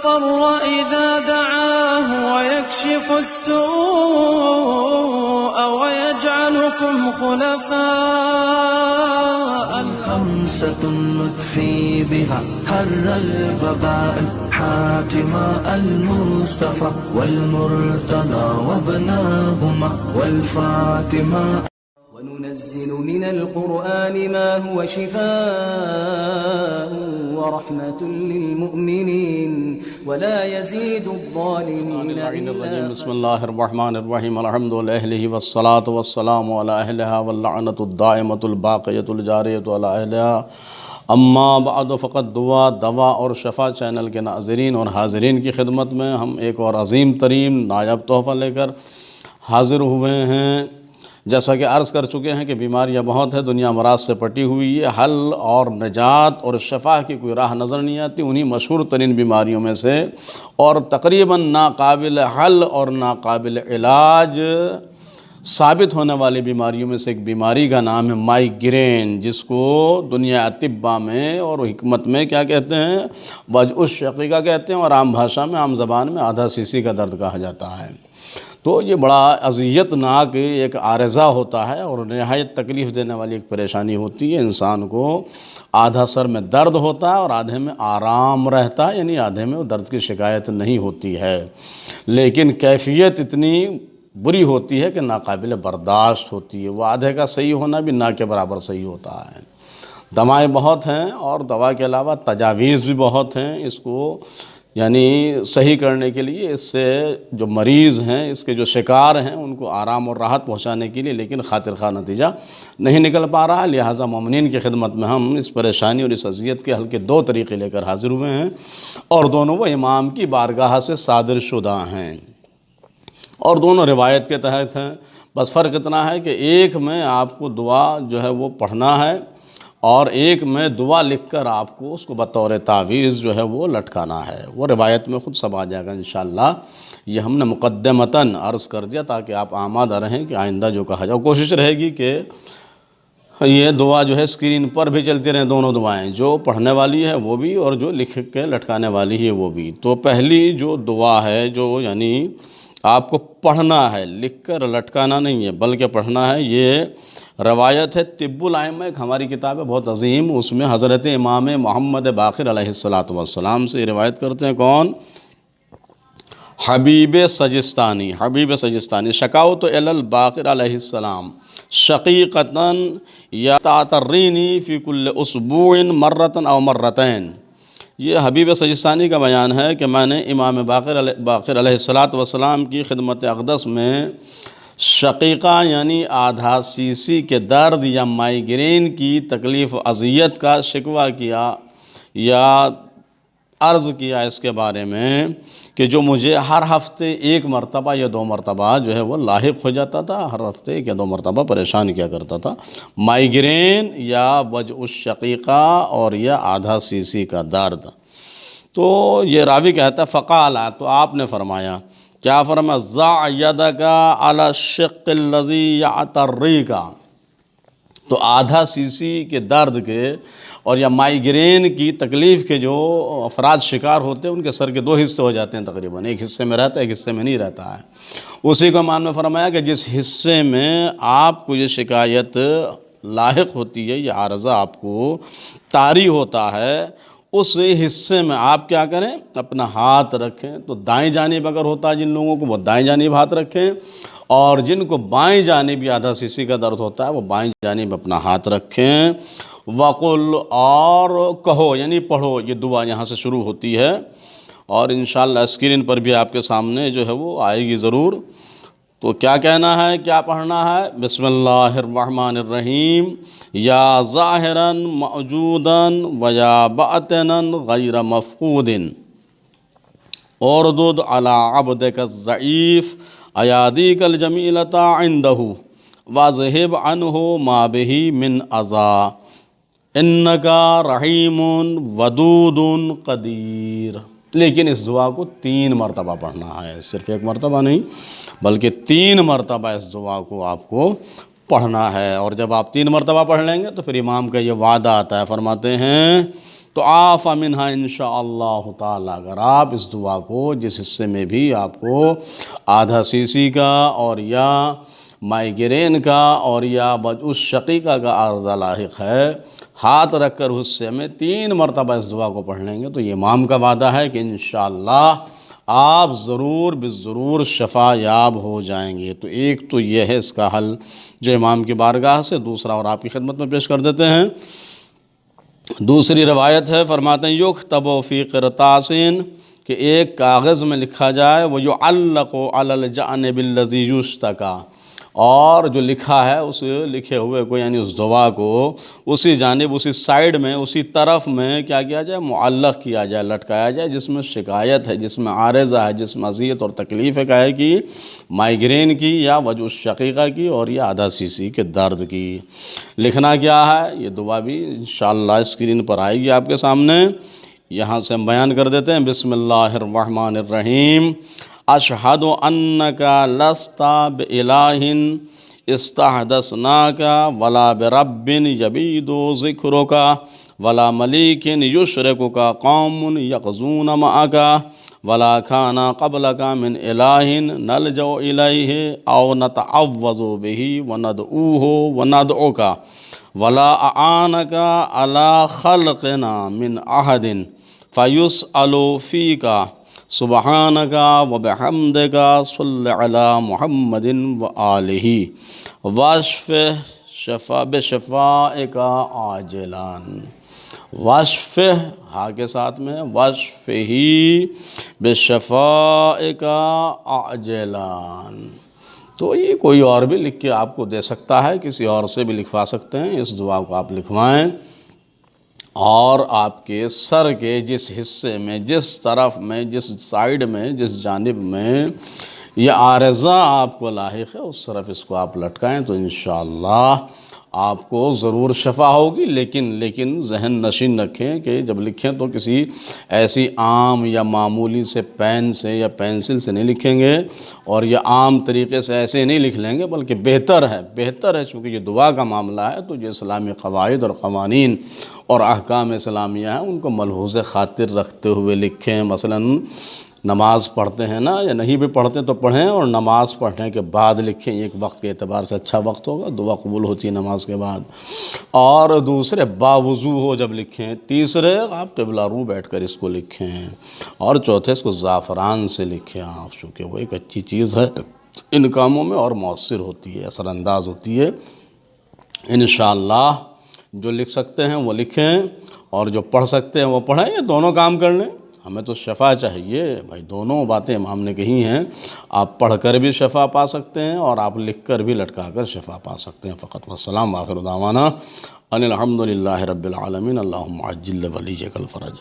المضطر إذا دعاه ويكشف السوء ويجعلكم خلفاء خمسة نطفي بها حر الوباء حاتم المصطفى والمرتضى وابناهما والفاطمة. وننزل من القرآن ما هو شفاء ورحمة للمؤمنين ولا يزيد الظالمين إلا بسم الله الرحمن الرحيم الحمد لله والصلاة والسلام على أهلها واللعنة الدائمة الباقية الجارية على أهلها. اما بعد فقط دوا اور شفا چینل کے ناظرین اور حاضرین کی خدمت میں ہم ایک اور عظیم ترین نایاب تحفہ لے کر حاضر ہوئے ہیں. جیسا کہ عرض کر چکے ہیں کہ بیماریاں بہت ہیں، دنیا امراض سے پٹی ہوئی ہے، حل اور نجات اور شفا کی کوئی راہ نظر نہیں آتی. انہی مشہور ترین بیماریوں میں سے اور تقریباً ناقابل حل اور ناقابل علاج ثابت ہونے والی بیماریوں میں سے ایک بیماری کا نام ہے مائیگرین، جس کو دنیا طبہ میں اور حکمت میں کیا کہتے ہیں؟ وجع الشقیقہ کہتے ہیں، اور عام بھاشا میں عام زبان میں آدھا سیسی کا درد کہا جاتا ہے. تو یہ بڑا اذیت ناک ایک عارضہ ہوتا ہے اور نہایت تکلیف دینے والی ایک پریشانی ہوتی ہے. انسان کو آدھا سر میں درد ہوتا ہے اور آدھے میں آرام رہتا ہے، یعنی آدھے میں وہ درد کی شکایت نہیں ہوتی ہے، لیکن کیفیت اتنی بری ہوتی ہے کہ ناقابل برداشت ہوتی ہے. وہ آدھے کا صحیح ہونا بھی نہ کے برابر صحیح ہوتا ہے. دوائیں بہت ہیں اور دوا کے علاوہ تجاویز بھی بہت ہیں اس کو یعنی صحیح کرنے کے لیے، اس سے جو مریض ہیں، اس کے جو شکار ہیں، ان کو آرام اور راحت پہنچانے کے لیے، لیکن خاطر خواہ نتیجہ نہیں نکل پا رہا. لہٰذا مومنین کی خدمت میں ہم اس پریشانی اور اس اذیت کے حل کے دو طریقے لے کر حاضر ہوئے ہیں، اور دونوں وہ امام کی بارگاہ سے صادر شدہ ہیں اور دونوں روایت کے تحت ہیں. بس فرق اتنا ہے کہ ایک میں آپ کو دعا جو ہے وہ پڑھنا ہے اور ایک میں دعا لکھ کر آپ کو اس کو بطور تعویذ جو ہے وہ لٹکانا ہے. وہ روایت میں خود سب آ جائے گا انشاءاللہ. یہ ہم نے مقدمتاً عرض کر دیا تاکہ آپ آمادہ رہیں کہ آئندہ جو کہا جائے. کوشش رہے گی کہ یہ دعا جو ہے اسکرین پر بھی چلتی رہیں، دونوں دعائیں، جو پڑھنے والی ہے وہ بھی اور جو لکھ کے لٹکانے والی ہے وہ بھی. تو پہلی جو دعا ہے جو یعنی آپ کو پڑھنا ہے، لکھ کر لٹکانا نہیں ہے بلکہ پڑھنا ہے، یہ روایت ہے طب الائمہ، ایک ہماری کتاب ہے بہت عظیم، اس میں حضرت امام محمد باقر علیہ السلام سے روایت کرتے ہیں. کون؟ حبیب سجستانی. شکاوت الی الباقر علیہ السلام شقیقتاً یا تعترینی فی کل اسبوع مرتن او مرتین. یہ حبیب سجستانی کا بیان ہے کہ میں نے امام باقر علیہ السلام کی خدمت اقدس میں شقیقہ یعنی آدھا سیسی کے درد یا مائیگرین کی تکلیف اذیت کا شکوہ کیا یا عرض کیا اس کے بارے میں کہ جو مجھے ہر ہفتے ایک مرتبہ یا دو مرتبہ جو ہے وہ لاحق ہو جاتا تھا، ہر ہفتے ایک یا دو مرتبہ پریشان کیا کرتا تھا. مائیگرین یا وجع الشقیقہ اور یا آدھا سیسی کا درد. تو یہ راوی کہتا ہے فقالا، تو آپ نے فرمایا، کیا فرمایا؟ ضع یدک علی الشق الذی یعتریک. تو آدھا سیسی کے درد کے اور یا مائیگرین کی تکلیف کے جو افراد شکار ہوتے ہیں ان کے سر کے دو حصے ہو جاتے ہیں تقریباً، ایک حصے میں رہتا ہے ایک حصے میں نہیں رہتا ہے. اسی کو امام نے فرمایا کہ جس حصے میں آپ کو یہ شکایت لاحق ہوتی ہے، یہ عارضہ آپ کو طاری ہوتا ہے، اس حصے میں آپ کیا کریں؟ اپنا ہاتھ رکھیں. تو دائیں جانب اگر ہوتا ہے جن لوگوں کو وہ دائیں جانب ہاتھ رکھیں، اور جن کو بائیں جانب آدھا سیسی کا درد ہوتا ہے وہ بائیں جانب اپنا ہاتھ رکھیں. وقل، اور کہو یعنی پڑھو. یہ دعا یہاں سے شروع ہوتی ہے اور انشاءاللہ اسکرین پر بھی آپ کے سامنے جو ہے وہ آئے گی ضرور. تو کیا کہنا ہے، کیا پڑھنا ہے؟ بسم اللہ الرحمن الرحیم. یا ظاہراً موجوداً و یا باطناً غیر مفقود اردد علی عبدک الضعیف ایادیک الجمیلۃ عندہ واذہب عنہ ما بہ من اذی انک رحیم ودود قدیر. لیکن اس دعا کو 3 مرتبہ پڑھنا ہے، صرف 1 مرتبہ نہیں بلکہ 3 مرتبہ اس دعا کو آپ کو پڑھنا ہے. اور جب آپ 3 مرتبہ پڑھ لیں گے تو پھر امام کا یہ وعدہ آتا ہے، فرماتے ہیں تو عاف منہا انشاءاللہ تعالی۔ اگر آپ اس دعا کو جس حصے میں بھی آپ کو آدھا سی کا اور یا مائیگرین کا اور یا وجع شقیقہ کا عارضہ لاحق ہے، ہاتھ رکھ کر حصے میں 3 مرتبہ اس دعا کو پڑھ لیں گے تو یہ امام کا وعدہ ہے کہ انشاءاللہ آپ ضرور بالضرور شفا یاب ہو جائیں گے۔ تو ایک تو یہ ہے اس کا حل جو امام کی بارگاہ سے، دوسرا اور آپ کی خدمت میں پیش کر دیتے ہیں۔ دوسری روایت ہے، فرماتے ہیں یکتب فی قرطاس، کہ ایک کاغذ میں لکھا جائے، وَيُعَلَّقُ عَلَى الْجَانِبِ الَّذِي يُشْتَكَى، اور جو لکھا ہے اس لکھے ہوئے کو یعنی اس دعا کو اسی جانب، اسی سائیڈ میں، اسی طرف میں کیا کیا جائے، معلق کیا جائے، لٹکایا جائے، جس میں شکایت ہے، جس میں عارضہ ہے، جس میں اذیت اور تکلیف ہے کاہے کی، مائیگرین کی یا وجع شقیقہ کی اور یا آدھا سی کے درد کی۔ لکھنا کیا ہے، یہ دعا بھی انشاءاللہ اسکرین پر آئے گی آپ کے سامنے، یہاں سے ہم بیان کر دیتے ہیں۔ بسم اللہ الرحمن الرحیم۔ اشہد انک لست بإلہ استحدثناک ولا برب یبید ذکرک ولا ملیک یشرکک قوم یغزون معک ولا کان قبلک من الہ نلجأ الیہ او نتعوذ بہ وندعوہ وندعوک ولا اعانک علی خلقنا من احد فیسأل فیک سبحانک وبحمدک صلی علی محمد وآلہ واشفہ بشفائک عاجلان۔ واشفہ ہا کے ساتھ میں، واشفہ بشفائک عاجلان۔ تو یہ کوئی اور بھی لکھ کے آپ کو دے سکتا ہے، کسی اور سے بھی لکھوا سکتے ہیں، اس دعا کو آپ لکھوائیں اور آپ کے سر کے جس حصے میں، جس طرف میں، جس سائیڈ میں، جس جانب میں یہ عارضہ آپ کو لاحق ہے اس طرف اس کو آپ لٹکائیں تو انشاءاللہ آپ کو ضرور شفا ہوگی۔ لیکن ذہن نشین رکھیں کہ جب لکھیں تو کسی ایسی عام یا معمولی سے پین سے یا پینسل سے نہیں لکھیں گے اور یہ عام طریقے سے ایسے نہیں لکھ لیں گے، بلکہ بہتر ہے چونکہ یہ دعا کا معاملہ ہے تو جو اسلامی قواعد اور قوانین اور احکام اسلامیہ ہیں ان کو ملحوظ خاطر رکھتے ہوئے لکھیں۔ مثلاً نماز پڑھتے ہیں نا، یا نہیں بھی پڑھتے تو پڑھیں اور نماز پڑھنے کے بعد لکھیں، ایک وقت کے اعتبار سے اچھا وقت ہوگا، دعا قبول ہوتی ہے نماز کے بعد۔ اور دوسرے باوضو ہو جب لکھیں، تیسرے آپ قبلہ رو بیٹھ کر اس کو لکھیں، اور چوتھے اس کو زعفران سے لکھیں آپ، چونکہ وہ ایک اچھی چیز ہے، ان کاموں میں اور مؤثر ہوتی ہے، اثر انداز ہوتی ہے۔ انشاءاللہ جو لکھ سکتے ہیں وہ لکھیں اور جو پڑھ سکتے ہیں وہ پڑھیں، یہ دونوں کام کر لیں۔ ہمیں تو شفا چاہیے بھائی، دونوں باتیں امام نے کہی ہیں، آپ پڑھ کر بھی شفا پا سکتے ہیں اور آپ لکھ کر بھی لٹکا کر شفا پا سکتے ہیں۔ فقط والسلام، آخر دعوانا ان الحمد للہ رب العالمین، اللہم عجل ولیجک الفرج۔